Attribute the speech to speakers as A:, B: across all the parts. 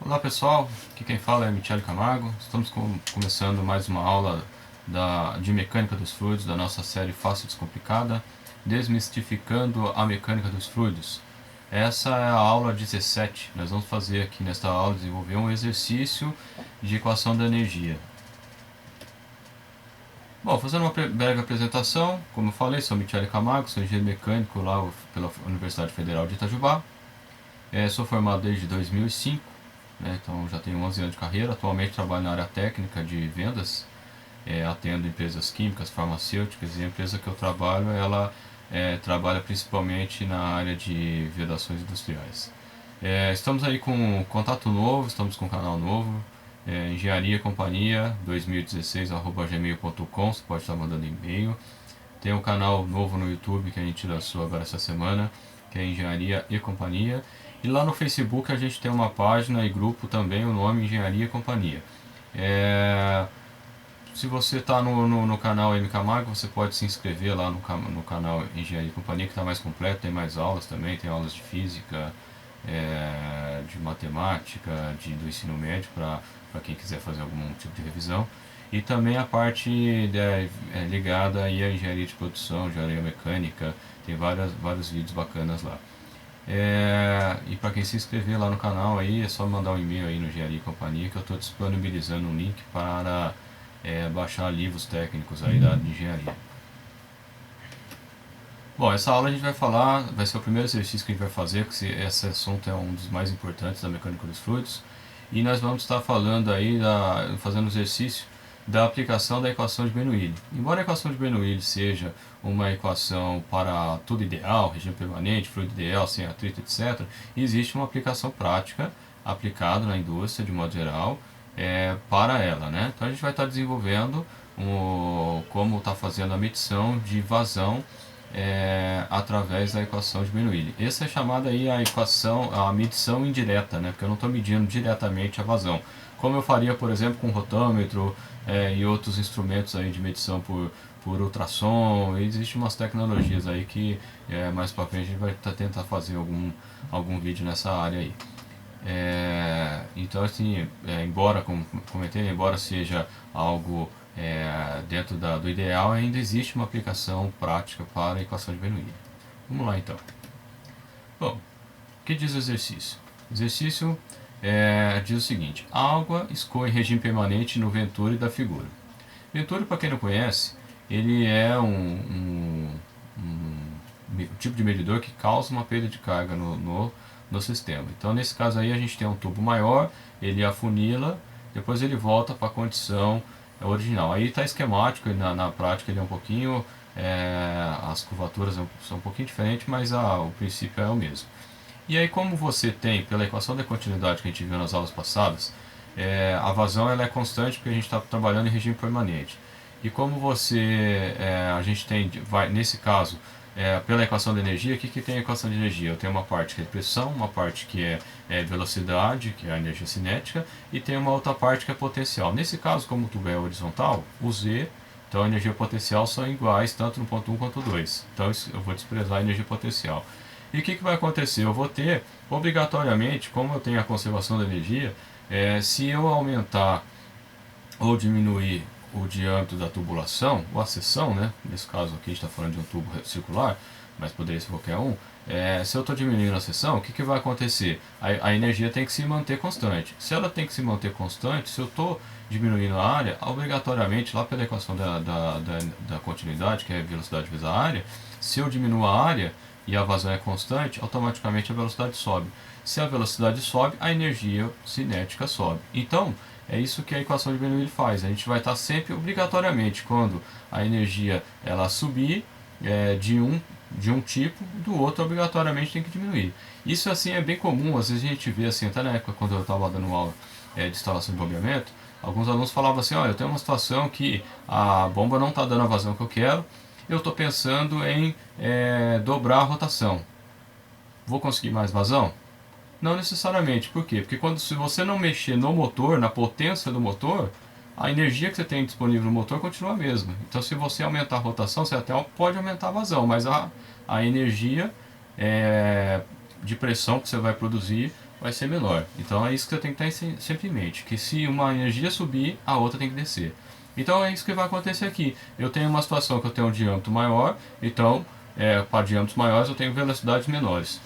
A: Olá pessoal, aqui quem fala é Michele Camargo. Estamos começando mais uma aula de mecânica dos fluidos da nossa série Fácil e Descomplicada, desmistificando a mecânica dos fluidos. Essa é a aula 17. Nós vamos fazer aqui nesta aula desenvolver um exercício de equação da energia. Bom, fazendo uma breve apresentação, como eu falei, sou Michele Camargo, sou engenheiro mecânico lá pela Universidade Federal de Itajubá. Sou formado desde 2005, né, então já tenho 11 anos de carreira. Atualmente trabalho na área técnica de vendas, atendo empresas químicas, farmacêuticas, e a empresa que eu trabalho, ela trabalha principalmente na área de vedações industriais. Estamos aí com um contato novo, estamos com um canal novo, Engenharia Companhia 2016@gmail.com, você pode estar mandando e-mail. Tem um canal novo no YouTube que a gente lançou agora essa semana, que é Engenharia e Companhia. E lá no Facebook a gente tem uma página e grupo também, o nome Engenharia e Companhia. Se você está no canal M Camargo, você pode se inscrever lá no canal Engenharia e Companhia, que está mais completo, tem mais aulas também, tem aulas de física, de matemática, do ensino médio, para quem quiser fazer algum tipo de revisão. E também a parte ligada aí à engenharia de produção, engenharia mecânica, tem vários vídeos bacanas lá. E para quem se inscrever lá no canal aí, é só mandar um e-mail aí no Engenharia e Companhia, que eu estou disponibilizando um link para baixar livros técnicos aí da área de engenharia. Bom, essa aula a gente vai ser o primeiro exercício que a gente vai fazer, porque esse assunto é um dos mais importantes da mecânica dos fluidos. E nós vamos estar falando aí, fazendo um exercício da aplicação da equação de Bernoulli. Embora a equação de Bernoulli seja uma equação para tudo ideal, regime permanente, fluido ideal, sem atrito, etc., existe uma aplicação prática aplicada na indústria, de modo geral, para ela, né? Então a gente vai estar desenvolvendo como está fazendo a medição de vazão através da equação de Bernoulli. Essa é chamada aí a medição indireta, né? Porque eu não estou medindo diretamente a vazão, como eu faria, por exemplo, com rotômetro e outros instrumentos aí de medição por ultrassom. E existem umas tecnologias aí que mais para frente a gente vai tentar fazer algum vídeo nessa área aí. Então, assim, embora, como comentei, embora seja algo dentro do ideal, ainda existe uma aplicação prática para a equação de Bernoulli. Vamos lá então. Bom, o que diz o exercício? O exercício diz o seguinte: a água escoa em regime permanente no Venturi da figura. Venturi, para quem não conhece, ele é um tipo de medidor que causa uma perda de carga no sistema. Então, nesse caso aí, a gente tem um tubo maior, ele afunila, depois ele volta para a condição original. Aí está esquemático, na prática ele é um pouquinho, as curvaturas são um pouquinho diferentes, mas o princípio é o mesmo. E aí, como você tem, pela equação da continuidade que a gente viu nas aulas passadas, a vazão ela é constante porque a gente está trabalhando em regime permanente. E como a gente tem, nesse caso, pela equação da energia, o que tem a equação de energia? Eu tenho uma parte que é pressão, uma parte que é velocidade, que é a energia cinética, e tem uma outra parte que é potencial. Nesse caso, como o tubo é horizontal, o Z, então a energia potencial são iguais tanto no ponto 1 quanto 2. Então eu vou desprezar a energia potencial. E o que vai acontecer? Eu vou ter, obrigatoriamente, como eu tenho a conservação da energia, se eu aumentar ou diminuir o diâmetro da tubulação, ou a seção, né? Nesse caso aqui a gente está falando de um tubo circular, mas poderia ser qualquer um. Se eu estou diminuindo a seção, o que vai acontecer? A energia tem que se manter constante. Se ela tem que se manter constante, se eu estou diminuindo a área, obrigatoriamente, lá pela equação da continuidade, que é a velocidade vezes a área, se eu diminuo a área e a vazão é constante, automaticamente a velocidade sobe. Se a velocidade sobe, a energia cinética sobe. Então, é isso que a equação de Bernoulli faz. A gente vai estar sempre, obrigatoriamente, quando a energia ela subir de um tipo, do outro obrigatoriamente tem que diminuir. Isso assim é bem comum, às vezes a gente vê assim, até na época quando eu estava dando aula de instalação de bombeamento, alguns alunos falavam assim: olha, eu tenho uma situação que a bomba não está dando a vazão que eu quero, eu estou pensando em dobrar a rotação. Vou conseguir mais vazão? Não necessariamente. Por quê? Porque se você não mexer no motor, na potência do motor, a energia que você tem disponível no motor continua a mesma. Então, se você aumentar a rotação, você até pode aumentar a vazão, mas a energia de pressão que você vai produzir vai ser menor. Então é isso que você tem que ter sempre em mente, que se uma energia subir, a outra tem que descer. Então é isso que vai acontecer aqui. Eu tenho uma situação que eu tenho um diâmetro maior, então para diâmetros maiores eu tenho velocidades menores.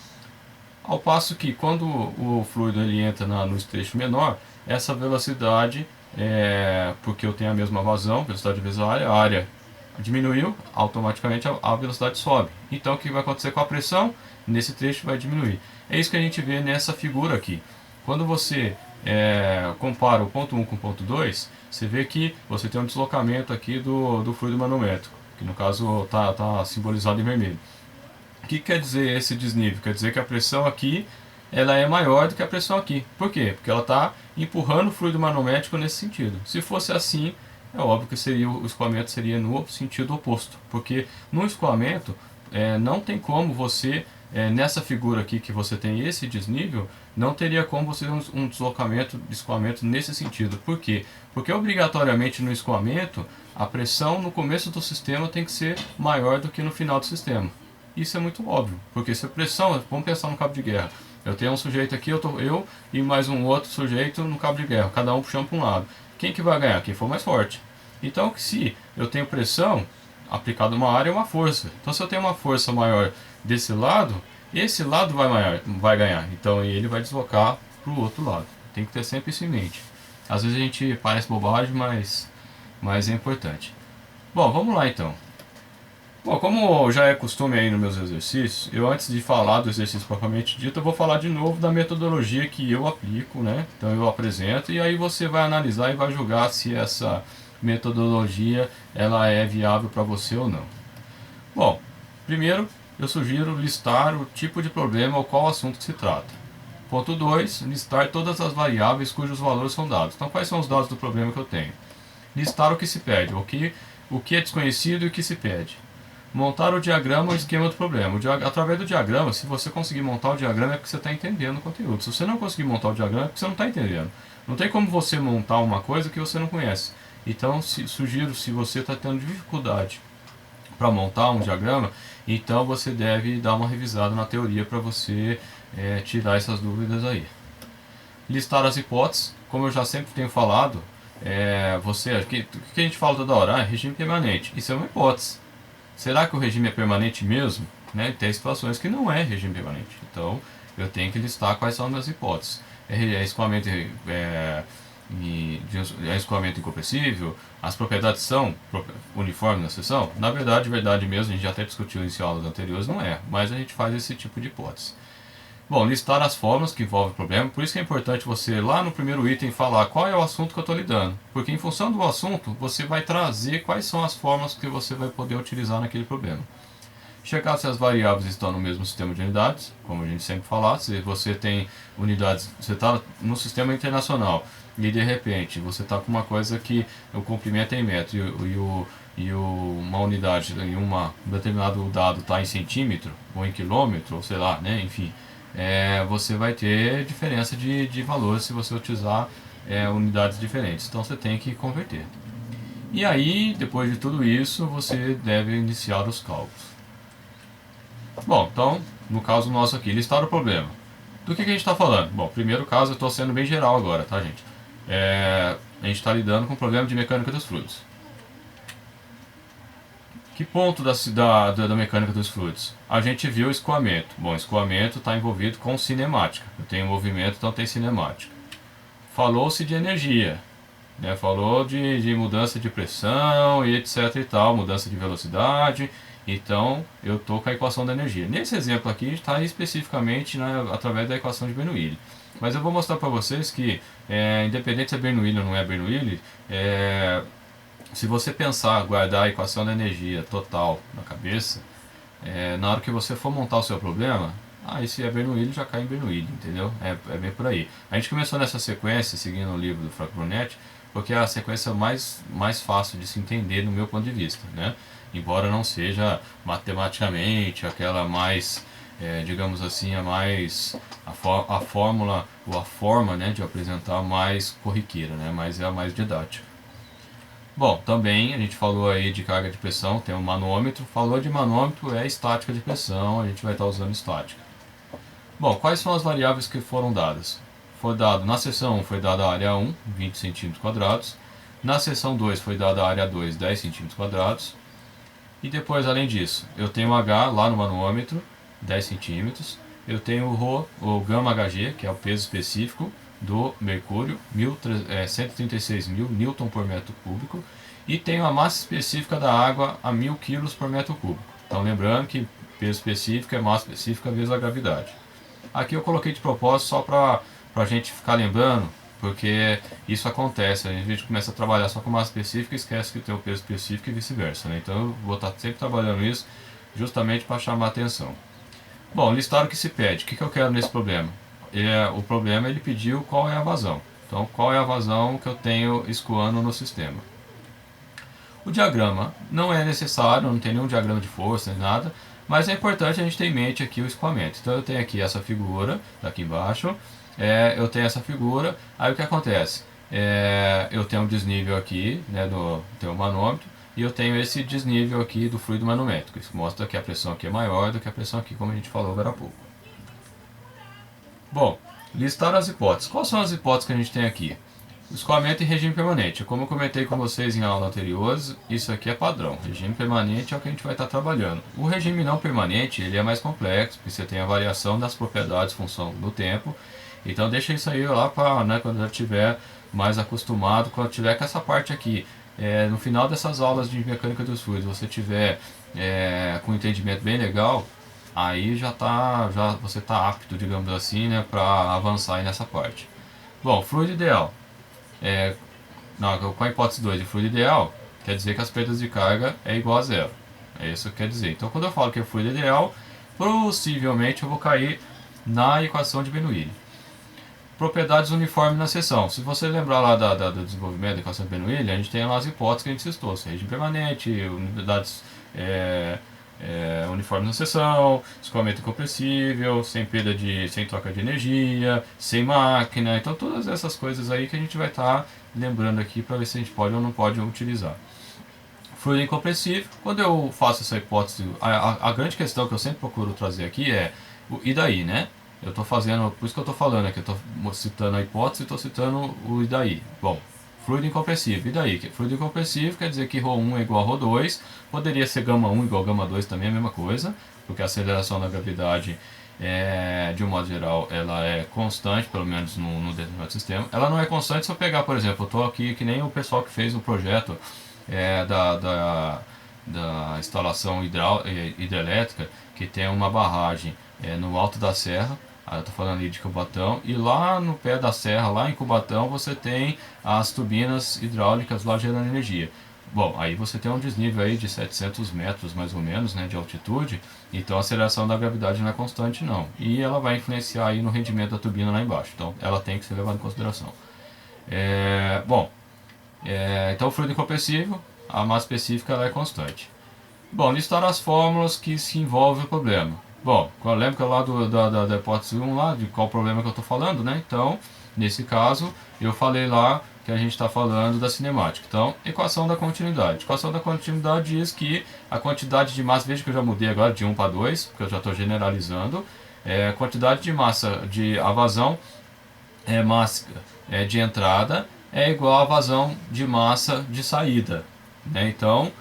A: Ao passo que quando o fluido ele entra no trecho menor, essa velocidade, porque eu tenho a mesma vazão, velocidade vezes a área diminuiu, automaticamente a velocidade sobe. Então o que vai acontecer com a pressão? Nesse trecho vai diminuir. É isso que a gente vê nessa figura aqui. Quando você compara o ponto 1 com o ponto 2, você vê que você tem um deslocamento aqui do fluido manométrico, que no caso está simbolizado em vermelho. O que quer dizer esse desnível? Quer dizer que a pressão aqui ela é maior do que a pressão aqui. Por quê? Porque ela está empurrando o fluido manométrico nesse sentido. Se fosse assim, é óbvio que o escoamento seria no sentido oposto. Porque no escoamento não tem como você, nessa figura aqui que você tem esse desnível, não teria como você ter um deslocamento de escoamento nesse sentido. Por quê? Porque obrigatoriamente no escoamento, a pressão no começo do sistema tem que ser maior do que no final do sistema. Isso é muito óbvio, porque se a pressão, vamos pensar no cabo de guerra. Eu tenho um sujeito aqui, eu e mais um outro sujeito no cabo de guerra, cada um puxando para um lado. Quem que vai ganhar? Quem for mais forte. Então, se eu tenho pressão aplicada a uma área, é uma força. Então, se eu tenho uma força maior desse lado, esse lado vai ganhar. Então, ele vai deslocar para o outro lado. Tem que ter sempre isso em mente. Às vezes a gente parece bobagem, mas é importante. Bom, vamos lá então. Bom, como já é costume aí nos meus exercícios, eu antes de falar do exercício propriamente dito, eu vou falar de novo da metodologia que eu aplico, né? Então eu apresento e aí você vai analisar e vai julgar se essa metodologia ela é viável para você ou não. Bom, primeiro eu sugiro listar o tipo de problema ou qual assunto se trata. Ponto 2, listar todas as variáveis cujos valores são dados. Então quais são os dados do problema que eu tenho? Listar o que se pede, o que é desconhecido e o que se pede. Montar o diagrama ou esquema do problema. Através do diagrama, se você conseguir montar o diagrama é porque você está entendendo o conteúdo. Se você não conseguir montar o diagrama é porque você não está entendendo. Não tem como você montar uma coisa que você não conhece. Então, sugiro, se você está tendo dificuldade para montar um diagrama, então você deve dar uma revisada na teoria para você tirar essas dúvidas aí. Listar as hipóteses, como eu já sempre tenho falado, o que a gente fala toda hora? Regime permanente. Isso é uma hipótese. Será que o regime é permanente mesmo? Né? Tem situações que não é regime permanente. Então, eu tenho que listar quais são as hipóteses. Escoamento, escoamento incompressível? As propriedades são uniformes na seção? Na verdade mesmo, a gente já até discutiu isso em aulas anteriores, não é. Mas a gente faz esse tipo de hipótese. Bom, listar as fórmulas que envolvem o problema, por isso que é importante você, lá no primeiro item, falar qual é o assunto que eu estou lidando. Porque em função do assunto, você vai trazer quais são as fórmulas que você vai poder utilizar naquele problema. Checar se as variáveis estão no mesmo sistema de unidades, como a gente sempre fala, se você tem unidades, você está no sistema internacional e de repente você está com uma coisa que o comprimento é em metro uma unidade em um determinado dado está em centímetro ou em quilômetro, ou sei lá, né, enfim. Você vai ter diferença de valores se você utilizar unidades diferentes. Então você tem que converter. E aí, depois de tudo isso, você deve iniciar os cálculos. Bom, então, no caso nosso aqui, listar o problema. Do que a gente está falando? Bom, primeiro caso, eu estou sendo bem geral agora, tá, gente? A gente está lidando com o problema de mecânica dos fluidos. Que ponto da mecânica dos fluidos? A gente viu o escoamento. Bom, escoamento está envolvido com cinemática. Eu tenho movimento, então tem cinemática. Falou-se de energia, né? Falou de mudança de pressão e etc e tal, mudança de velocidade. Então, eu estou com a equação da energia. Nesse exemplo aqui, está especificamente através da equação de Bernoulli. Mas eu vou mostrar para vocês que, independente se é Bernoulli ou não é Bernoulli, se você pensar, guardar a equação da energia total na cabeça, na hora que você for montar o seu problema, se é Bernoulli, já cai em Bernoulli, entendeu? É bem por aí. A gente começou nessa sequência, seguindo o livro do Frank Brunetti, porque é a sequência mais fácil de se entender no meu ponto de vista, né? Embora não seja matematicamente aquela mais, digamos assim, a fórmula ou a forma, né, de apresentar mais corriqueira, né? Mas é a mais didática. Bom, também a gente falou aí de carga de pressão, tem um manômetro. Falou de manômetro, é estática de pressão, a gente vai estar usando estática. Bom, quais são as variáveis que foram dadas? Foi dado, na seção 1 foi dada a área 1, 20 cm². Na seção 2 foi dada a área 2, 10 cm². E depois, além disso, eu tenho H lá no manômetro, 10 centímetros. Eu tenho o Rho, o gama Hg, que é o peso específico do mercúrio, 136 mil Newton por metro cúbico. E tenho a massa específica da água a 1000 kg por metro cúbico. Então lembrando que peso específico é massa específica vezes a gravidade. Aqui eu coloquei de propósito só para a gente ficar lembrando, porque isso acontece, a gente começa a trabalhar só com massa específica e esquece que tem o peso específico e vice-versa, né? Então eu vou estar sempre trabalhando isso justamente para chamar a atenção. Bom, listar o que se pede. O que eu quero nesse problema? O problema ele pediu qual é a vazão. Então, qual é a vazão que eu tenho escoando no sistema? O diagrama não é necessário, não tem nenhum diagrama de força, nem nada, mas é importante a gente ter em mente aqui o escoamento. Então eu tenho aqui essa figura, daqui embaixo, eu tenho essa figura, aí o que acontece? Eu tenho um desnível aqui, né, tenho um manômetro, e eu tenho esse desnível aqui do fluido manométrico. Isso mostra que a pressão aqui é maior do que a pressão aqui, como a gente falou agora há pouco. Bom, listar as hipóteses. Quais são as hipóteses que a gente tem aqui? Escoamento em regime permanente. Como eu comentei com vocês em aulas anteriores, isso aqui é padrão. Regime permanente é o que a gente vai estar trabalhando. O regime não permanente ele é mais complexo, porque você tem a variação das propriedades em função do tempo. Então deixa isso aí lá para, né, quando já estiver mais acostumado, quando tiver com essa parte aqui. No final dessas aulas de mecânica dos fluidos, você tiver com um entendimento bem legal, aí você está apto, digamos assim, né, para avançar aí nessa parte. Bom, fluido ideal. Com a hipótese 2 de fluido ideal, quer dizer que as perdas de carga é igual a zero. É isso que quer dizer. Então, quando eu falo que é fluido ideal, possivelmente eu vou cair na equação de Bernoulli. Propriedades uniformes na seção. Se você lembrar lá do desenvolvimento da equação de Bernoulli, a gente tem lá as hipóteses que a gente listou. Regime permanente, unidades uniformes na seção, escoamento incompressível, sem troca de energia, sem máquina. Então todas essas coisas aí que a gente vai estar lembrando aqui para ver se a gente pode ou não pode utilizar. Fluido incompressível. Quando eu faço essa hipótese, a grande questão que eu sempre procuro trazer aqui é o e daí, né? Eu estou fazendo, por isso que eu estou falando aqui, eu estou citando a hipótese e estou citando o e daí. Bom, fluido incompressível, e daí? Fluido incompressível quer dizer que ρ1 é igual a ρ2, poderia ser γ1 igual a γ2 também, é a mesma coisa, porque a aceleração da gravidade, de um modo geral, ela é constante, pelo menos no determinado sistema. Ela não é constante se eu pegar, por exemplo, eu estou aqui que nem o pessoal que fez o projeto da instalação hidrelétrica, que tem uma barragem no alto da serra. Eu estou falando ali de Cubatão, e lá no pé da serra, lá em Cubatão, você tem as turbinas hidráulicas lá gerando energia. Bom, aí você tem um desnível aí de 700 metros mais ou menos, né, de altitude, então a aceleração da gravidade não é constante não, e ela vai influenciar aí no rendimento da turbina lá embaixo, então ela tem que ser levada em consideração. Então o fluido incompressível, a massa específica ela é constante. Bom, listar as fórmulas que se envolvem o problema. Bom, lembra lá da hipótese 1 lá, de qual problema que eu estou falando, né? Então, nesse caso, eu falei lá que a gente está falando da cinemática. Então, equação da continuidade. Equação da continuidade diz que a quantidade de massa, veja que eu já mudei agora de 1 para 2, porque eu já estou generalizando, a quantidade de massa a vazão massa de entrada é igual à vazão de massa de saída, né? Então,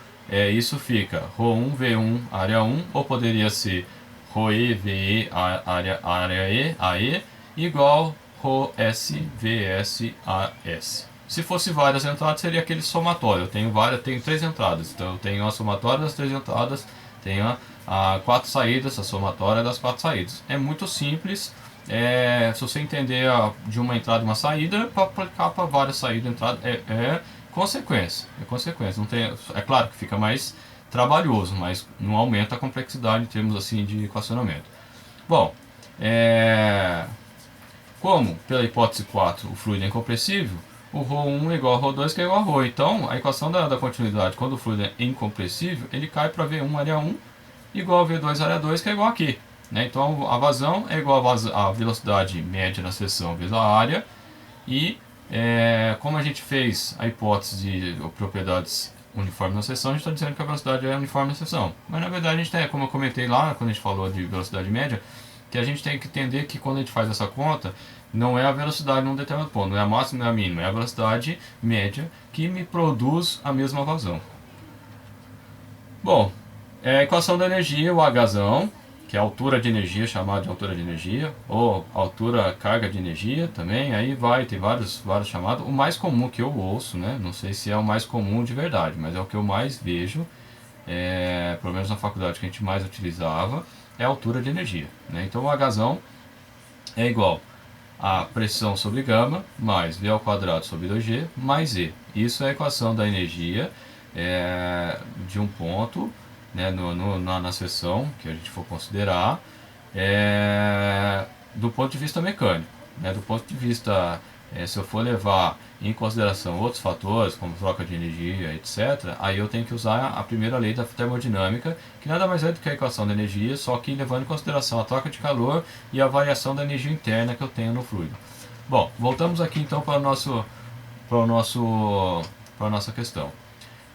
A: isso fica ρ1 V1 área 1, ou poderia ser ρe VE área E, AE, igual ρS VS AS. Se fosse várias entradas, seria aquele somatório. Eu tenho 3 entradas, então eu tenho a somatória das 3 entradas, tenho a 4 saídas, a somatória das 4 saídas. É muito simples. Se você entender de uma entrada e uma saída, para aplicar para várias saídas e entradas, consequência. Não tem, é claro que fica mais trabalhoso, mas não aumenta a complexidade em termos assim de equacionamento. Bom, como pela hipótese 4 o fluido é incompressível, o ρ1 é igual a ρ2, que é igual a ρ. Então a equação da continuidade, quando o fluido é incompressível, ele cai para V1 área 1 igual a V2 área 2, que é igual aqui. Né? Então a vazão é igual a velocidade média na seção vezes a área, e como a gente fez a hipótese de propriedades uniformes na seção, a gente está dizendo que a velocidade é uniforme na seção. Mas na verdade a gente tem, como eu comentei lá, quando a gente falou de velocidade média, que a gente tem que entender que quando a gente faz essa conta, não é a velocidade num determinado ponto, não é a máxima, não é a mínima, é a velocidade média que me produz a mesma vazão. Bom, é a equação da energia, o Hzão, que é a altura de energia, chamada de altura de energia, ou altura carga de energia também, aí vai, tem vários chamados. O mais comum que eu ouço, né, não sei se é o mais comum de verdade, mas é o que eu mais vejo, pelo menos na faculdade que a gente mais utilizava, é a altura de energia. Né? Então o Hzão é igual a pressão sobre gama mais V ao quadrado sobre 2G mais E. Isso é a equação da energia de um ponto, né, na seção que a gente for considerar, do ponto de vista mecânico. Né, do ponto de vista, se eu for levar em consideração outros fatores, como troca de energia, etc., aí eu tenho que usar a primeira lei da termodinâmica, que nada mais é do que a equação da energia, só que levando em consideração a troca de calor e a variação da energia interna que eu tenho no fluido. Bom, voltamos aqui então para a nossa questão.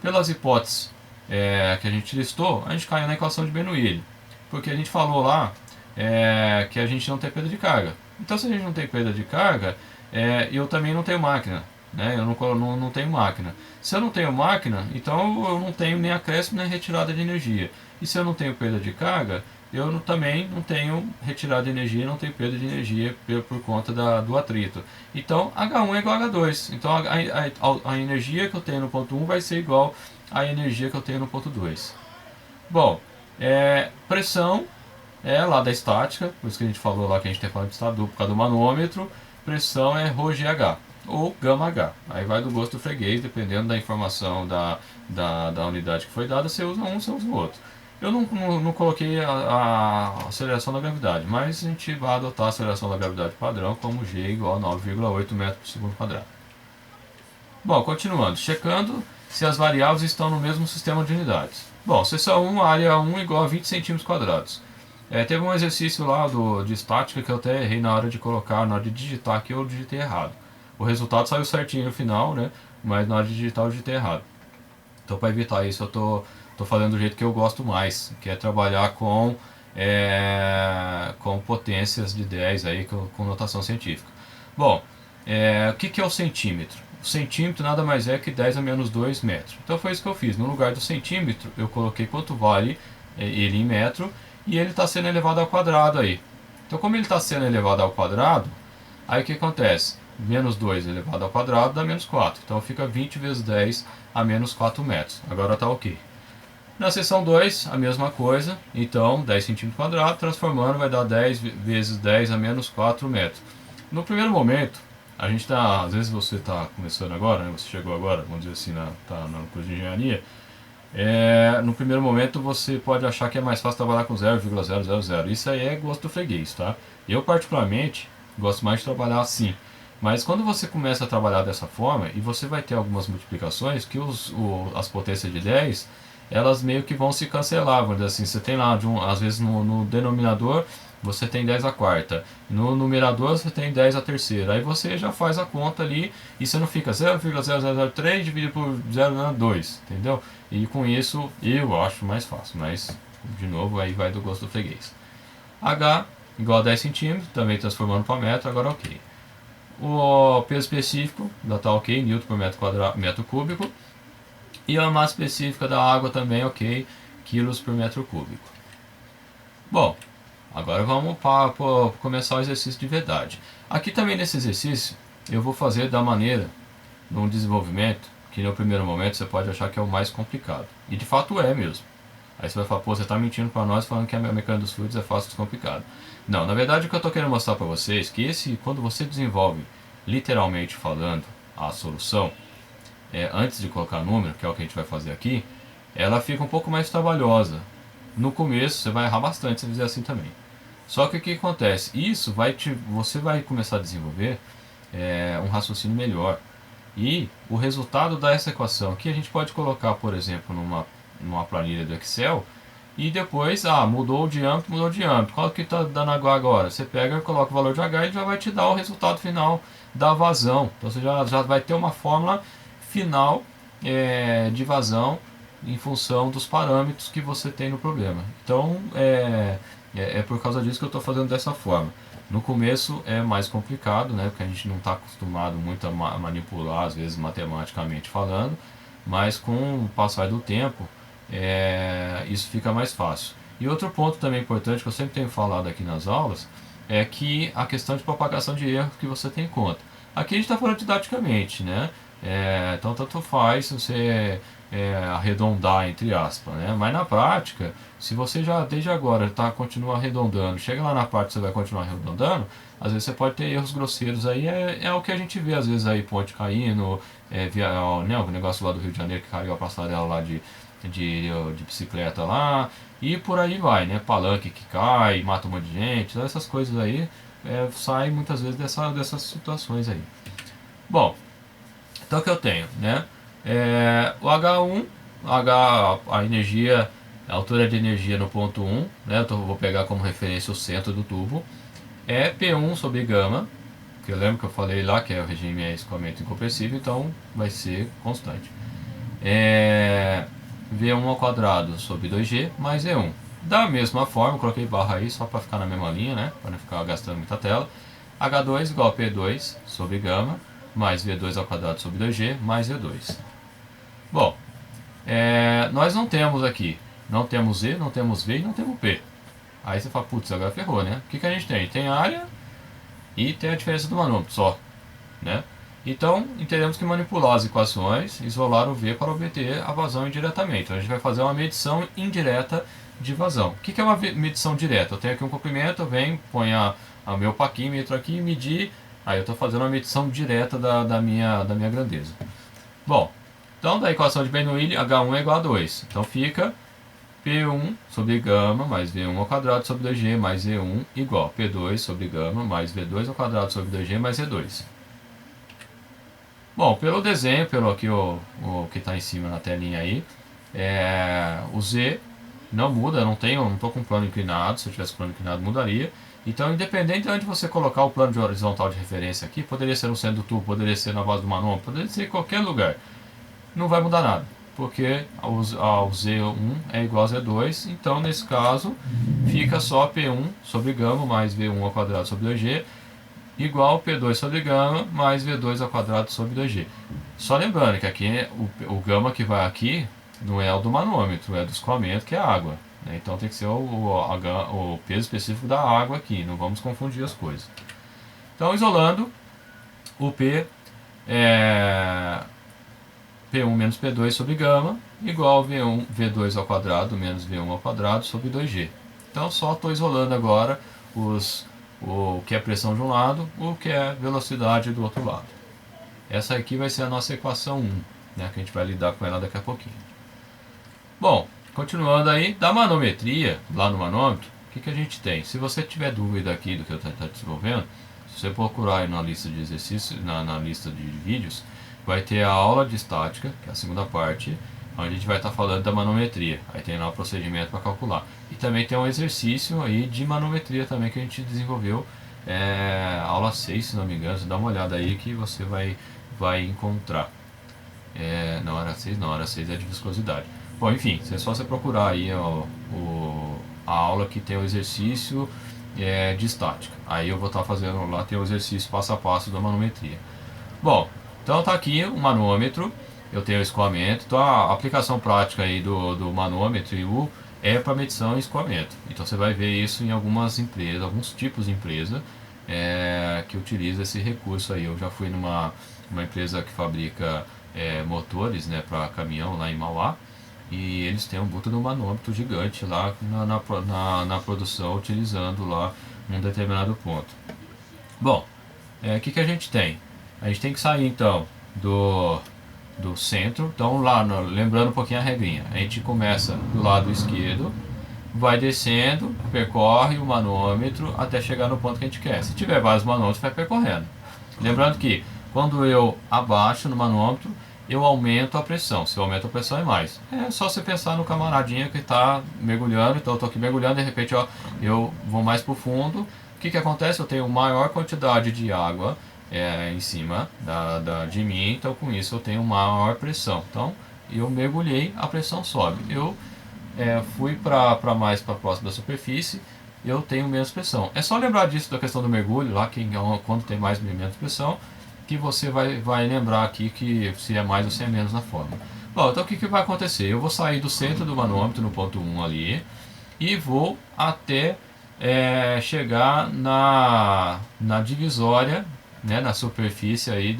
A: Pelas hipóteses que a gente listou, a gente caiu na equação de Bernoulli, porque a gente falou lá que a gente não tem perda de carga. Então, se a gente não tem perda de carga, eu também não tenho máquina. Né? Eu não tenho máquina. Se eu não tenho máquina, então eu não tenho nem acréscimo nem retirada de energia. E se eu não tenho perda de carga, eu também não tenho retirada de energia, não tenho perda de energia por conta do atrito. Então H1 é igual a H2. Então a energia que eu tenho no ponto 1 vai ser igual à energia que eu tenho no ponto 2. Bom, pressão lá da estática, por isso que a gente falou lá que a gente tem falado de estado duplo por causa do manômetro, pressão é ρGH ou gama H. Aí vai do gosto do freguês, dependendo da informação da unidade que foi dada, você usa um, você usa o outro. Eu não coloquei a aceleração da gravidade, mas a gente vai adotar a aceleração da gravidade padrão como G igual a 9,8 metros por segundo quadrado. Bom, continuando, checando se as variáveis estão no mesmo sistema de unidades. Bom, seção 1, área 1 igual a 20 centímetros quadrados. Teve um exercício lá de estática que eu até errei na hora de colocar, na hora de digitar aqui eu digitei errado. O resultado saiu certinho no final, né? Mas na hora de digitar eu digitei errado. Então para evitar isso eu tô fazendo do jeito que eu gosto mais, que é trabalhar com potências de 10 aí, com notação científica. Bom, o que é o centímetro? O centímetro nada mais é que 10 a menos 2 metros. Então foi isso que eu fiz. No lugar do centímetro eu coloquei quanto vale ele em metro e ele está sendo elevado ao quadrado aí. Então como ele está sendo elevado ao quadrado, aí o que acontece? Menos 2 elevado ao quadrado dá menos 4. Então fica 20 vezes 10 a menos 4 metros. Agora está ok. Na seção 2, a mesma coisa. Então 10 centímetros quadrados, transformando vai dar 10 vezes 10 a menos 4 metros. No primeiro momento, a gente está, às vezes você está começando agora, né? Você chegou agora, vamos dizer assim, está na curso de engenharia. No primeiro momento você pode achar que é mais fácil trabalhar com 0,000. Isso aí é gosto do freguês, tá? Eu particularmente gosto mais de trabalhar assim. Mas quando você começa a trabalhar dessa forma, e você vai ter algumas multiplicações que as potências de 10, elas meio que vão se cancelar, vamos dizer assim, você tem lá, às vezes no denominador, você tem 10 a quarta, no numerador você tem 10 a terceira, aí você já faz a conta ali, e você não fica 0,0003 dividido por 0,2, entendeu? E com isso, eu acho mais fácil, mas, de novo, aí vai do gosto do freguês. H igual a 10 centímetros, também transformando para metro, agora ok. O peso específico da tá ok, Newton por metro cúbico. E a massa específica da água também ok, quilos por metro cúbico. Bom, agora vamos para começar o exercício de verdade. Aqui também nesse exercício eu vou fazer da maneira, num desenvolvimento, que no primeiro momento você pode achar que é o mais complicado. E de fato é mesmo. Aí você vai falar, pô, você está mentindo para nós falando que a mecânica dos fluidos é fácil e descomplicado. Não, na verdade o que eu estou querendo mostrar para vocês é que quando você desenvolve, literalmente falando, a solução, antes de colocar número, que é o que a gente vai fazer aqui, ela fica um pouco mais trabalhosa. No começo você vai errar bastante se fizer assim também. Só que o que acontece? Você vai começar a desenvolver um raciocínio melhor. E o resultado dessa equação aqui a gente pode colocar, por exemplo, numa planilha do Excel, e depois, mudou o diâmetro. Qual que está dando H agora? Você pega e coloca o valor de H e ele já vai te dar o resultado final da vazão. Então você já vai ter uma fórmula final de vazão em função dos parâmetros que você tem no problema. Então, É por causa disso que eu estou fazendo dessa forma. No começo é mais complicado, né, porque a gente não está acostumado muito a manipular, às vezes matematicamente falando, mas com o passar do tempo, isso fica mais fácil. E outro ponto também importante que eu sempre tenho falado aqui nas aulas é que a questão de propagação de erro que você tem em conta. Aqui a gente está falando didaticamente, né? Então tanto faz se você arredondar entre aspas, né? Mas na prática, se você já desde agora continua arredondando, chega lá na parte que você vai continuar arredondando, às vezes você pode ter erros grosseiros aí, é o que a gente vê às vezes aí, ponte caindo, né, o negócio lá do Rio de Janeiro que caiu a passarela lá de bicicleta lá, e por aí vai, né? Palanque que cai, mata um monte de gente, todas essas coisas aí saem muitas vezes dessas situações aí. Bom, então o que eu tenho, né? O H1, a energia, a altura de energia no ponto 1, né? Vou pegar como referência o centro do tubo, é P1 sobre gama, que eu lembro que eu falei lá que o regime é escoamento incompressível, então vai ser constante. V1 ao quadrado sobre 2G mais E1. Da mesma forma, eu coloquei barra aí só para ficar na mesma linha, né? Para não ficar gastando muita tela. H2 igual a P2 sobre gama mais V2 ao quadrado sobre 2G mais E2. Bom, nós não temos aqui, não temos E, não temos V e não temos P. Aí você fala, putz, agora ferrou, né? O que a gente tem? Tem área e tem a diferença do manômetro só, né? Então, teremos que manipular as equações, isolar o V para obter a vazão indiretamente. Então, a gente vai fazer uma medição indireta de vazão. O que é uma medição direta? Eu tenho aqui um comprimento, eu venho, ponho o meu paquímetro aqui e medir. Aí eu estou fazendo uma medição direta da minha grandeza. Bom, então da equação de Bernoulli, H1 é igual a 2. Então fica P1 sobre gama mais V1 ao quadrado sobre 2G mais E1 igual a P2 sobre gama mais V2 ao quadrado sobre 2G mais E2. Bom, pelo desenho, pelo aqui o que está em cima na telinha aí, o Z não muda, não estou com plano inclinado, se eu tivesse plano inclinado mudaria. Então, independente de onde você colocar o plano de horizontal de referência aqui, poderia ser no centro do tubo, poderia ser na base do manômetro, poderia ser em qualquer lugar, não vai mudar nada, porque o Z1 é igual a Z2, então nesse caso fica só P1 sobre gama mais V1 ao quadrado sobre 2G igual P2 sobre gama mais V2 ao quadrado sobre 2G. Só lembrando que aqui o gama que vai aqui não é o do manômetro, é do escoamento, que é a água. Né? Então tem que ser o peso específico da água aqui, não vamos confundir as coisas. Então isolando, o P é P1 menos P2 sobre gama igual V2 ao quadrado menos V1 ao quadrado sobre 2G. Então só estou isolando agora o que é pressão de um lado, o que é velocidade do outro lado. Essa aqui vai ser a nossa equação 1, né, que a gente vai lidar com ela daqui a pouquinho. Bom, continuando aí, da manometria, lá no manômetro, o que a gente tem? Se você tiver dúvida aqui do que eu estou desenvolvendo, se você procurar aí na lista de exercícios, na lista de vídeos, vai ter a aula de estática, que é a segunda parte, onde a gente vai estar falando da manometria. Aí tem lá o procedimento para calcular. E também tem um exercício aí de manometria também que a gente desenvolveu, aula 6, se não me engano. Você dá uma olhada aí que você vai encontrar. Não era 6 não, era 6 é de viscosidade. Bom, enfim, é só você procurar aí a aula que tem o exercício de estática. Aí eu vou estar fazendo lá, tem o exercício passo a passo da manometria. Bom, então tá aqui o manômetro, eu tenho o escoamento, então a aplicação prática aí do manômetro é para medição e escoamento. Então você vai ver isso em algumas empresas, alguns tipos de empresa que utiliza esse recurso aí. Eu já fui numa empresa que fabrica motores, né, para caminhão lá em Mauá, e eles têm um puta de um manômetro gigante lá na produção, utilizando lá um determinado ponto. Bom, o que a gente tem? A gente tem que sair então do centro. Então lá, lembrando um pouquinho a regrinha, a gente começa do lado esquerdo, vai descendo, percorre o manômetro até chegar no ponto que a gente quer. Se tiver vários manômetros, vai percorrendo. Lembrando que quando eu abaixo no manômetro, eu aumento a pressão. Se eu aumento a pressão é mais. É só você pensar no camaradinha que está mergulhando. Então eu estou aqui mergulhando, de repente eu vou mais para o fundo. O que acontece? Eu tenho maior quantidade de água em cima de mim, então com isso eu tenho maior pressão. Então eu mergulhei, a pressão sobe. Eu fui mais para próximo da superfície, eu tenho menos pressão. É só lembrar disso da questão do mergulho, lá que quando tem mais ou menos pressão, que você vai lembrar aqui que se é mais ou se é menos na fórmula. Bom, então o que vai acontecer? Eu vou sair do centro do manômetro no ponto 1 ali e vou até chegar na divisória, né, na superfície aí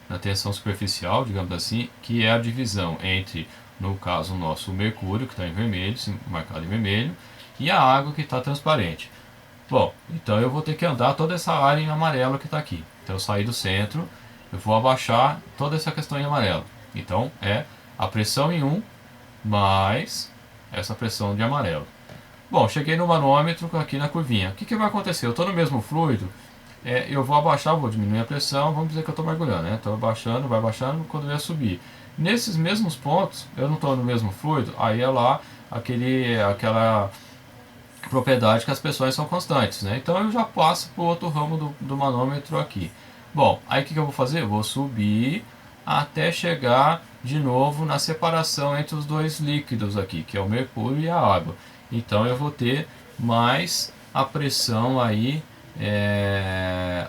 A: na tensão superficial, digamos assim, que é a divisão entre, no caso nosso, o mercúrio, que está em vermelho, marcado em vermelho, e a água que está transparente. Bom, então eu vou ter que andar toda essa área em amarelo que está aqui. Então eu saí do centro, eu vou abaixar toda essa questão em amarelo. Então é a pressão em 1 mais essa pressão de amarelo. Bom, cheguei no manômetro aqui na curvinha. O que vai acontecer? Eu estou no mesmo fluido, eu vou abaixar, vou diminuir a pressão, vamos dizer que eu estou mergulhando, né? Estou abaixando, vai abaixando, quando eu subir. Nesses mesmos pontos, eu não estou no mesmo fluido, aí é lá aquela propriedade que as pressões são constantes, né? Então eu já passo para o outro ramo do manômetro aqui. Bom, aí o que eu vou fazer? Eu vou subir até chegar de novo na separação entre os dois líquidos aqui, que é o mercúrio e a água. Então eu vou ter mais a pressão aí,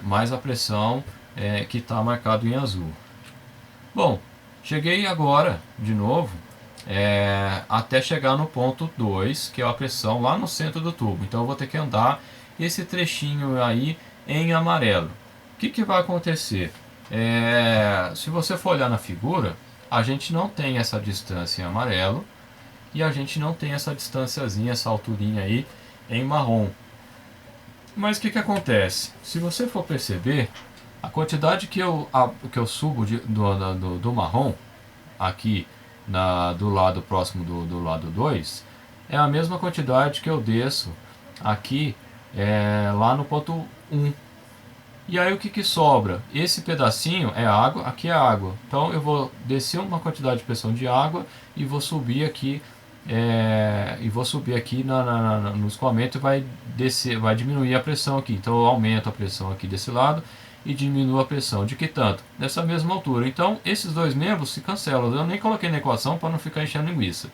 A: mais a pressão que está marcado em azul. Bom, cheguei agora de novo até chegar no ponto 2, que é a pressão lá no centro do tubo. Então eu vou ter que andar esse trechinho aí em amarelo. O que vai acontecer? Se você for olhar na figura, a gente não tem essa distância em amarelo e a gente não tem essa distânciazinha, essa alturinha aí em marrom. Mas o que acontece? Se você for perceber, a quantidade que eu subo do marrom aqui do lado próximo do lado 2 é a mesma quantidade que eu desço aqui lá no ponto 1. E aí o que sobra? Esse pedacinho é água, aqui é água. Então eu vou descer uma quantidade de pressão de água e vou subir aqui no escoamento e vai diminuir a pressão aqui. Então eu aumento a pressão aqui desse lado e diminuo a pressão. De que tanto? Dessa mesma altura. Então esses dois membros se cancelam. Eu nem coloquei na equação para não ficar enchendo linguiça.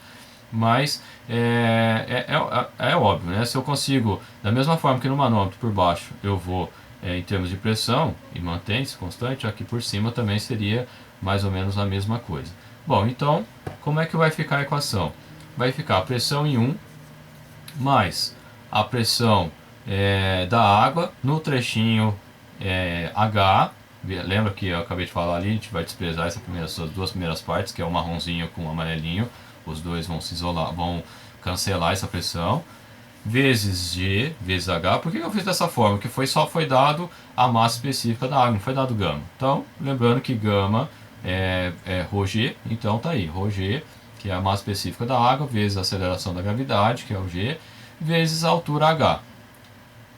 A: Mas é óbvio, né? Se eu consigo, da mesma forma que no manômetro por baixo eu vou em termos de pressão e mantém-se constante, aqui por cima também seria mais ou menos a mesma coisa. Bom, então como é que vai ficar a equação? Vai ficar a pressão em 1 mais a pressão da água no trechinho H. Lembra que eu acabei de falar ali, a gente vai desprezar essas duas primeiras partes, que é o marronzinho com o amarelinho. Os dois vão se isolar, vão cancelar essa pressão. Vezes G, vezes H. Por que eu fiz dessa forma? Porque só foi dado a massa específica da água, não foi dado gama. Então, lembrando que gama é ρg, então tá aí, ρg, que é a massa específica da água, vezes a aceleração da gravidade, que é o G, vezes a altura H.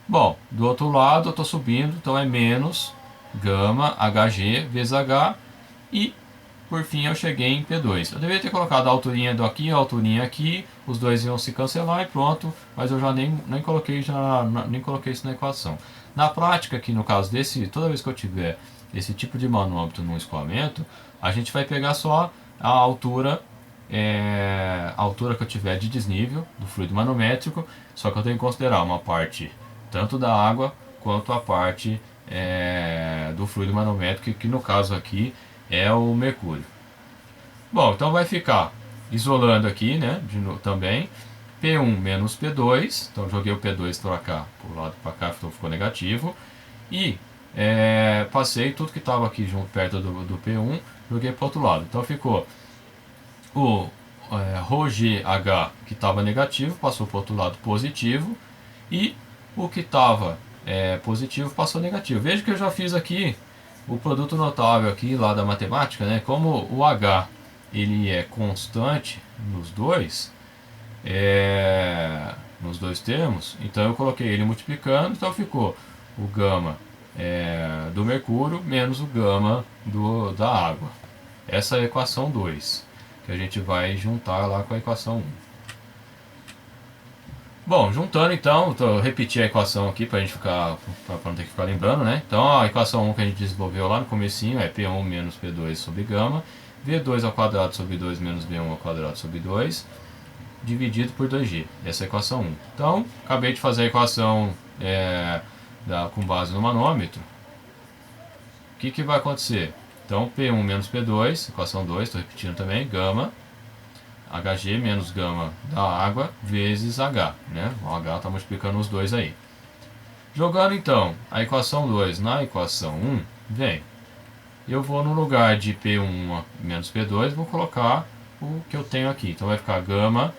A: Bom, do outro lado eu estou subindo, então é menos gama Hg vezes H, e por fim eu cheguei em P2. Eu deveria ter colocado a alturinha daqui, a alturinha aqui, os dois iam se cancelar e pronto, mas eu já nem coloquei isso na equação. Na prática, aqui no caso toda vez que eu tiver esse tipo de manômetro no escoamento, a gente vai pegar só a altura que eu tiver de desnível do fluido manométrico, só que eu tenho que considerar uma parte tanto da água quanto a parte do fluido manométrico, que no caso aqui é o mercúrio. Bom, então vai ficar isolando aqui, né, também P1 menos P2, então joguei o P2 para cá, por lado para cá, então ficou negativo, e passei tudo que estava aqui junto perto do P1, joguei para o outro lado, então ficou o ρgH que estava negativo, passou para o outro lado positivo, e o que estava positivo passou negativo. Veja que eu já fiz aqui o produto notável aqui lá da matemática, né? Como o H ele é constante nos dois termos, então eu coloquei ele multiplicando, então ficou o gama do mercúrio menos o gama da água. Essa é a equação 2, que a gente vai juntar lá com a equação 1. Bom, juntando então, eu repeti a equação aqui para não ter que ficar lembrando, né? Então a equação 1 que a gente desenvolveu lá no comecinho é P1 menos P2 sobre gama, V2 ao quadrado sobre 2 menos V1 ao quadrado sobre 2, dividido por 2g. Essa é a equação 1. Então, acabei de fazer a equação com base no manômetro. O que vai acontecer? Então, P1 menos P2, equação 2, estou repetindo também, gama, Hg menos gama da água vezes H. Né? O H está multiplicando os dois aí. Jogando então a equação 2 na equação 1, vem. Eu vou no lugar de P1 menos P2, vou colocar o que eu tenho aqui. Então vai ficar gama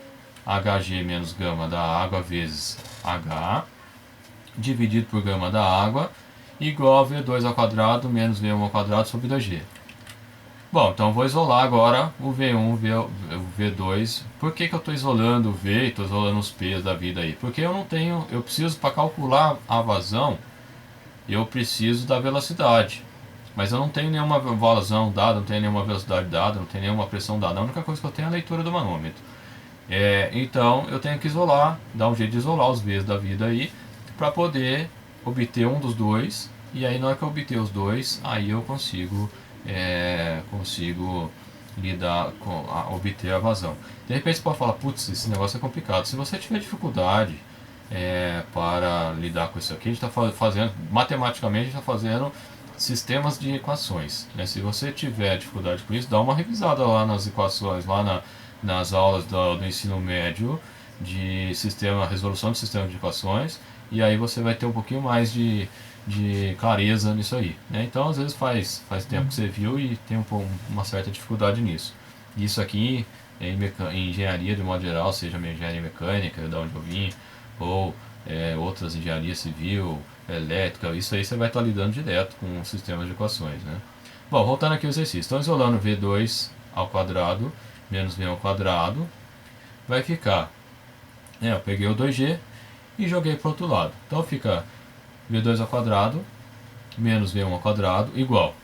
A: Hg menos gama da água vezes H, dividido por gama da água, igual a V2 ao quadrado menos V1 ao quadrado sobre 2G. Bom, então vou isolar agora o V1, o V2. Por que eu estou isolando o V e estou isolando os P's da vida aí? Porque eu não tenho, eu preciso, para calcular a vazão, eu preciso da velocidade. Mas eu não tenho nenhuma vazão dada, não tenho nenhuma velocidade dada, não tenho nenhuma pressão dada. A única coisa que eu tenho é a leitura do manômetro. Então eu tenho que isolar, dar um jeito de isolar os V's da vida aí, para poder obter um dos dois. E aí na hora que eu obter os dois, aí eu consigo lidar com obter a vazão. De repente você pode falar, putz, esse negócio é complicado. Se você tiver dificuldade para lidar com isso aqui, a gente está fazendo, matematicamente, a gente está fazendo sistemas de equações. Né? Se você tiver dificuldade com isso, dá uma revisada lá nas equações, lá nas aulas do ensino médio de resolução de sistema de equações, e aí você vai ter um pouquinho mais de clareza nisso aí. Né? Então, às vezes faz tempo que você viu e tem uma certa dificuldade nisso. Isso aqui em engenharia de modo geral, seja engenharia mecânica, da onde eu vim, ou outras engenharia civil, elétrica, isso aí você vai estar lidando direto com sistemas de equações. Né? Bom, voltando aqui ao exercício. Então, isolando V2 ao quadrado menos V ao quadrado, vai ficar, eu peguei o 2G e joguei para o outro lado. Então fica V2 ao quadrado menos V1 ao quadrado igual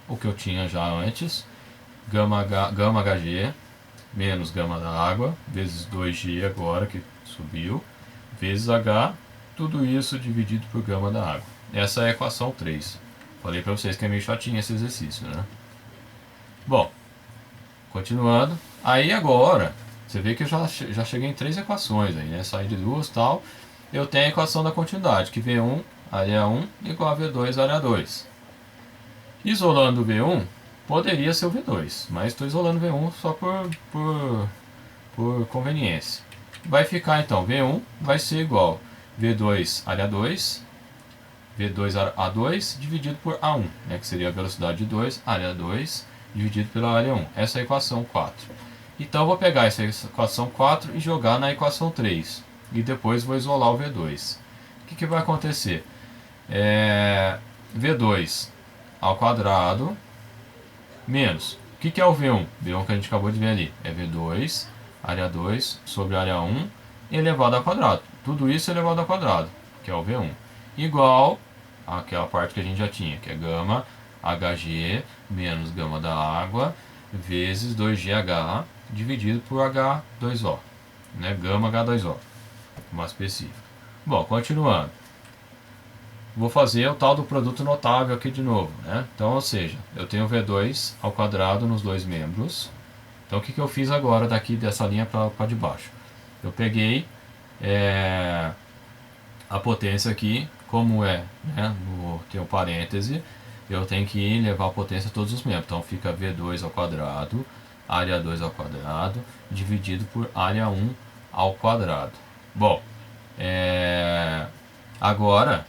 A: o que eu tinha já antes, gama Hg menos gama da água vezes 2G agora que subiu, vezes H, tudo isso dividido por gama da água. Essa é a equação 3. Falei para vocês que é meio chatinho esse exercício, né? Bom, continuando. Aí agora, você vê que eu já cheguei em 3 equações aí, né? Saí de 2 e tal. Eu tenho a equação da continuidade, que V1 área 1 igual a V2 área 2. Isolando o V1, poderia ser o V2, mas estou isolando o V1 só por conveniência. Vai ficar então, V1 vai ser igual V2 área 2, V2 A2 dividido por A1, né, que seria a velocidade de 2, área 2, dividido pela área 1. Essa é a equação 4. Então eu vou pegar essa equação 4 e jogar na equação 3. E depois vou isolar o V2. O que vai acontecer? V2 ao quadrado menos. O que é o V1? V1 que a gente acabou de ver ali. É V2, área 2 sobre área 1 elevado ao quadrado. Tudo isso elevado ao quadrado, que é o V1. Igual àquela parte que a gente já tinha, que é gama Hg menos gama da água vezes 2GH dividido por H2O. Né? Gama H2O. Mais específico. Bom, continuando. Vou fazer o tal do produto notável aqui de novo. Né? Então, ou seja, eu tenho V2 ao quadrado nos dois membros. Então, o que eu fiz agora daqui dessa linha para de baixo? Eu peguei a potência aqui, como né, tem um parêntese, eu tenho que levar a potência a todos os membros. Então, fica V2 ao quadrado, área 2 ao quadrado, dividido por área 1 ao quadrado. Bom, agora...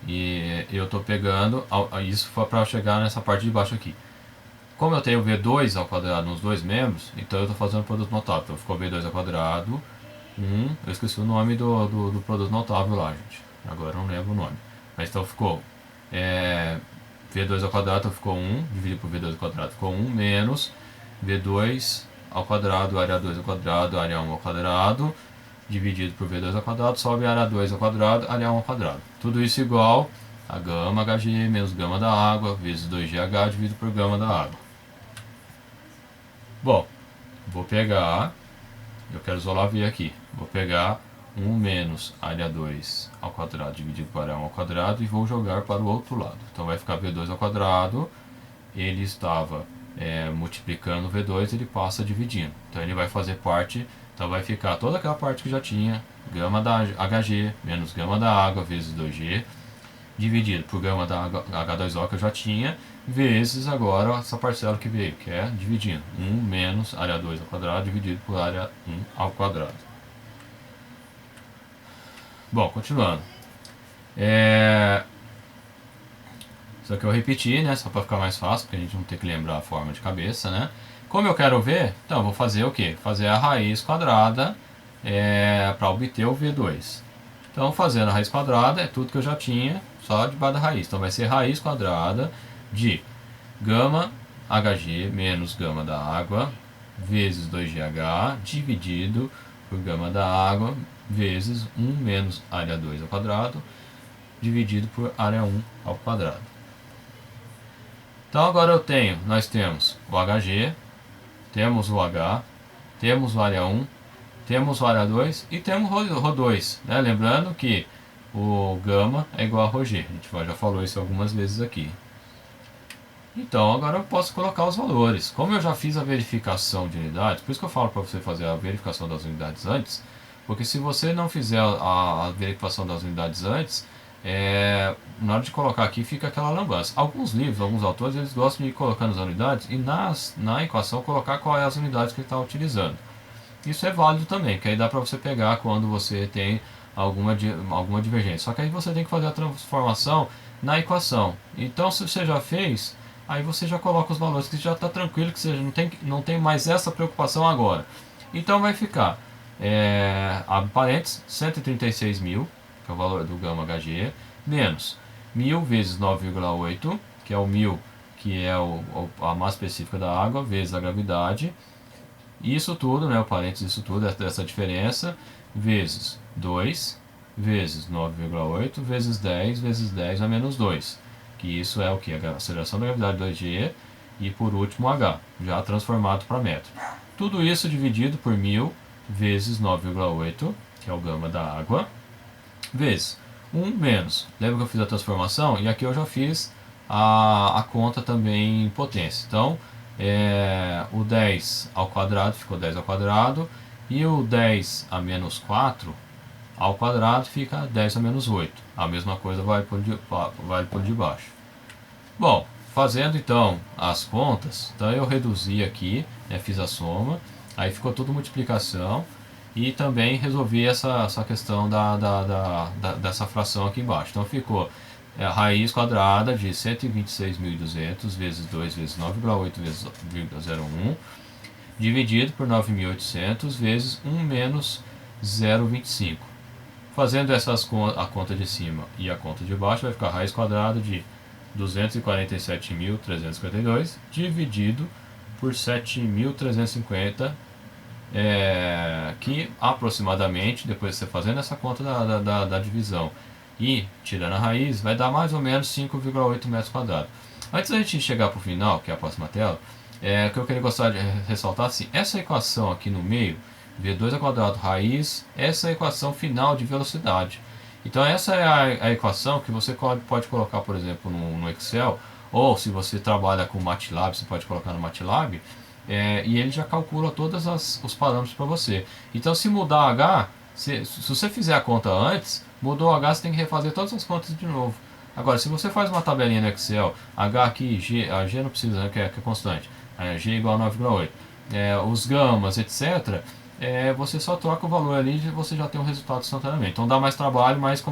A: E eu estou pegando, isso foi para chegar nessa parte de baixo aqui. Como eu tenho V2 ao quadrado nos dois membros, então eu estou fazendo o produto notável. Então ficou V2 ao quadrado, eu esqueci o nome do produto notável lá, gente. Agora eu não lembro o nome. Mas então ficou V2 ao quadrado, então ficou 1, dividido por V2 ao quadrado, ficou 1, menos V2 ao quadrado, área 2 ao quadrado, área 1 ao quadrado, dividido por V2 ao quadrado, sobe área 2 ao quadrado, área 1 ao quadrado. Tudo isso igual a gama Hg menos gama da água, vezes 2GH dividido por gama da água. Bom, vou pegar, eu quero isolar V aqui, vou pegar 1 menos área 2 ao quadrado dividido por área 1 ao quadrado e vou jogar para o outro lado. Então vai ficar V2 ao quadrado, ele estava multiplicando V2, ele passa dividindo. Então ele vai fazer parte Então vai ficar toda aquela parte que já tinha, gama da HG menos gama da água vezes 2G, dividido por gama da H2O que eu já tinha, vezes agora essa parcela que veio, que é dividindo 1 menos área 2 ao quadrado dividido por área 1 ao quadrado. Bom, continuando. Isso aqui eu repeti, né? Só para ficar mais fácil, porque a gente não tem que lembrar a forma de cabeça, né? Como eu quero ver, então eu vou fazer o quê? Fazer a raiz quadrada para obter o V2. Então, fazendo a raiz quadrada é tudo que eu já tinha, só debaixo da raiz. Então, vai ser raiz quadrada de gama Hg menos gama da água vezes 2GH dividido por gama da água vezes 1 menos área 2 ao quadrado dividido por área 1 ao quadrado. Então, agora nós temos o Hg, temos o H, temos o área 1, temos o área 2 e temos o ρ2, né? Lembrando que o gama é igual a ρg, a gente já falou isso algumas vezes aqui. Então agora eu posso colocar os valores. Como eu já fiz a verificação de unidades, por isso que eu falo para você fazer a verificação das unidades antes, porque se você não fizer a verificação das unidades antes, na hora de colocar aqui fica aquela lambança. Alguns livros, alguns autores, eles gostam de ir colocando as unidades e na equação colocar qual é as unidades que ele está utilizando. Isso é válido também, que aí dá para você pegar quando você tem alguma divergência. Só que aí você tem que fazer a transformação na equação. Então, se você já fez, aí você já coloca os valores, que já está tranquilo, que você não tem mais essa preocupação agora. Então vai ficar, abre parênteses, 136.000, que é o valor do gama Hg, menos 1.000 vezes 9,8, que é o 1.000, que é a massa específica da água, vezes a gravidade. Isso tudo, né, o parênteses, isso tudo, essa diferença, vezes 2, vezes 9,8, vezes 10 a menos 2. Que isso é o que? A aceleração da gravidade 2G e por último H, já transformado para metro. Tudo isso dividido por 1.000 vezes 9,8, que é o gama da água, vezes 1 menos. Lembra que eu fiz a transformação? E aqui eu já fiz a conta também em potência. Então, o 10 ao quadrado ficou 10 ao quadrado e o 10 a menos 4 ao quadrado fica 10 a menos 8. A mesma coisa vai por debaixo. Bom, fazendo então as contas, então eu reduzi aqui, fiz a soma, aí ficou tudo multiplicação e também resolvi essa questão dessa fração aqui embaixo. Então ficou a raiz quadrada de 126.200 vezes 2 vezes 9,8 vezes 0,01 dividido por 9.800 vezes 1 menos 0,25. Fazendo a conta de cima e a conta de baixo, vai ficar a raiz quadrada de 247.352 dividido por 7.350, que aproximadamente, depois de você fazendo essa conta da divisão e tirando a raiz, vai dar mais ou menos 5,8 metros quadrados. Antes da gente chegar para o final, que é a próxima tela, o que eu queria gostar de ressaltar assim, essa equação aqui no meio, V2 ao quadrado raiz, essa é a equação final de velocidade. Então essa é a equação que você pode colocar, por exemplo, no Excel, ou se você trabalha com MATLAB, você pode colocar no MATLAB, e ele já calcula todos os parâmetros para você. Então se mudar H, se você fizer a conta antes, mudou o H, você tem que refazer todas as contas de novo. Agora, se você faz uma tabelinha no Excel, H aqui, G, a G não precisa, né, que é constante, G igual a 9,8, os gamas, etc., você só troca o valor ali e você já tem um resultado instantaneamente. Então dá mais trabalho, mas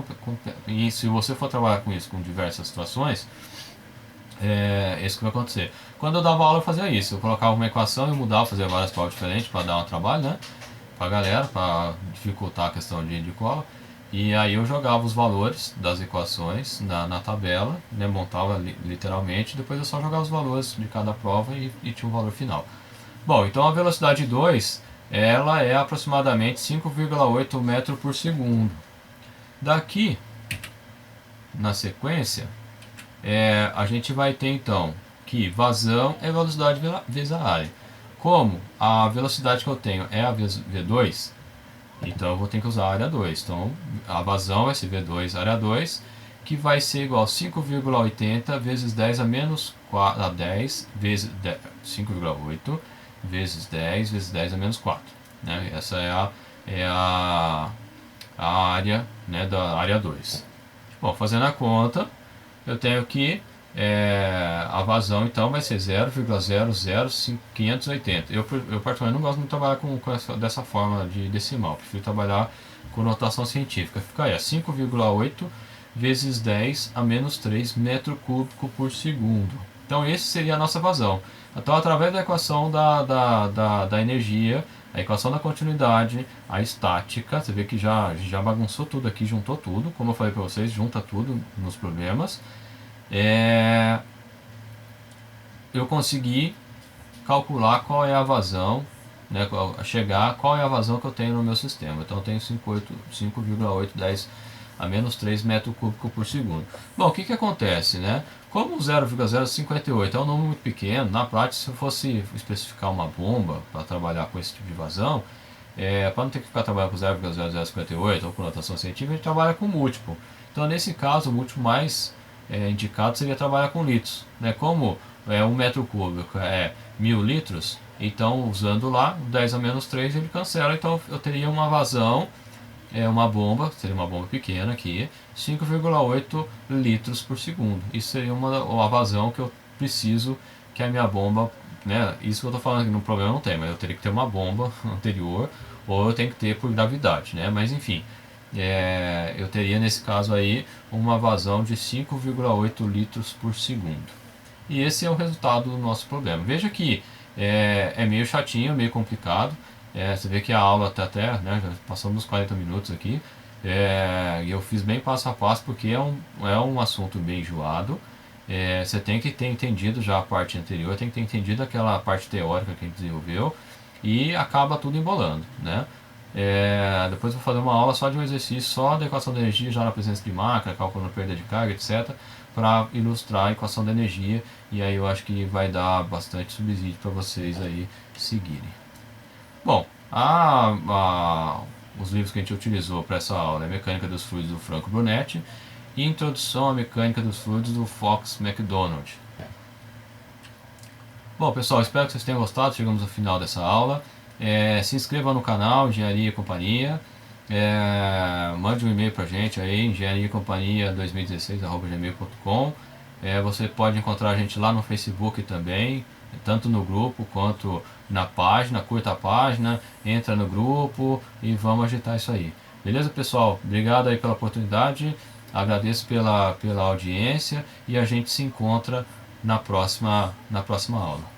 A: e se você for trabalhar com isso, com diversas situações, isso que vai acontecer. Quando eu dava aula eu fazia isso, eu colocava uma equação e mudava, fazia várias provas diferentes para dar um trabalho, né, para a galera, para dificultar a questão de cola. E aí eu jogava os valores das equações na tabela, né, montava literalmente, depois eu só jogava os valores de cada prova e tinha um valor final. Bom, então a velocidade 2, ela é aproximadamente 5,8 metros por segundo. Daqui, na sequência, a gente vai ter então que vazão é velocidade vezes a área. Como a velocidade que eu tenho é a V2, então eu vou ter que usar a área 2. Então a vazão vai ser V2 área 2, que vai ser igual a 5,80 vezes 10 a menos 4, a 10 vezes 5,8 vezes 10 vezes 10 a menos 4. né? Essa a área, né, da área 2. Bom, fazendo a conta, eu tenho que a vazão então vai ser 0,00580. Eu particularmente não gosto muito de trabalhar dessa forma de decimal, prefiro trabalhar com notação científica. Fica aí, 5,8 vezes 10 a menos 3 metro cúbico por segundo. Então esse seria a nossa vazão. Então através da equação da energia, a equação da continuidade, a estática, você vê que já bagunçou tudo aqui, juntou tudo, como eu falei para vocês, junta tudo nos problemas. Eu consegui calcular qual é a vazão, né, qual é a vazão que eu tenho no meu sistema. Então eu tenho 5,810 a menos 3 metros cúbicos por segundo. Bom, o que acontece, né? Como 0,058 é um número muito pequeno, na prática, se eu fosse especificar uma bomba para trabalhar com esse tipo de vazão, para não ter que ficar trabalhando com 0,0058 ou com notação científica, a gente trabalha com múltiplo. Então, nesse caso, o múltiplo mais indicado seria trabalhar com litros, né? Como 1 metro cúbico é 1000 litros, então usando lá 10 a menos 3 ele cancela, então eu teria uma vazão, uma bomba, seria uma bomba pequena aqui, 5,8 litros por segundo. Isso seria uma vazão que eu preciso que a minha bomba, né? Isso que eu estou falando aqui no problema não tem, mas eu teria que ter uma bomba anterior, ou eu tenho que ter por gravidade, né? Mas enfim, eu teria nesse caso aí uma vazão de 5,8 litros por segundo. E esse é o resultado do nosso problema. Veja que é meio chatinho, meio complicado. Você vê que a aula está até, né, já passamos dos 40 minutos aqui. E eu fiz bem passo a passo porque é um assunto bem enjoado. Você tem que ter entendido já a parte anterior, tem que ter entendido aquela parte teórica que a gente desenvolveu e acaba tudo embolando, né? Depois eu vou fazer uma aula só de um exercício só da equação da energia já na presença de máquina, calculando perda de carga, etc, para ilustrar a equação da energia, e aí eu acho que vai dar bastante subsídio para vocês aí seguirem. Bom, os livros que a gente utilizou para essa aula é Mecânica dos Fluidos do Franco Brunetti e Introdução à Mecânica dos Fluidos do Fox McDonald. Bom pessoal, espero que vocês tenham gostado, chegamos ao final dessa aula. Se inscreva no canal Engenharia e Companhia, mande um e-mail pra gente aí, engenhariacompanhia2016@gmail.com. Você pode encontrar a gente lá no Facebook também, tanto no grupo quanto na página. Curta a página, entra no grupo e vamos agitar isso aí. Beleza, pessoal? Obrigado aí pela oportunidade, agradeço pela audiência e a gente se encontra na próxima aula.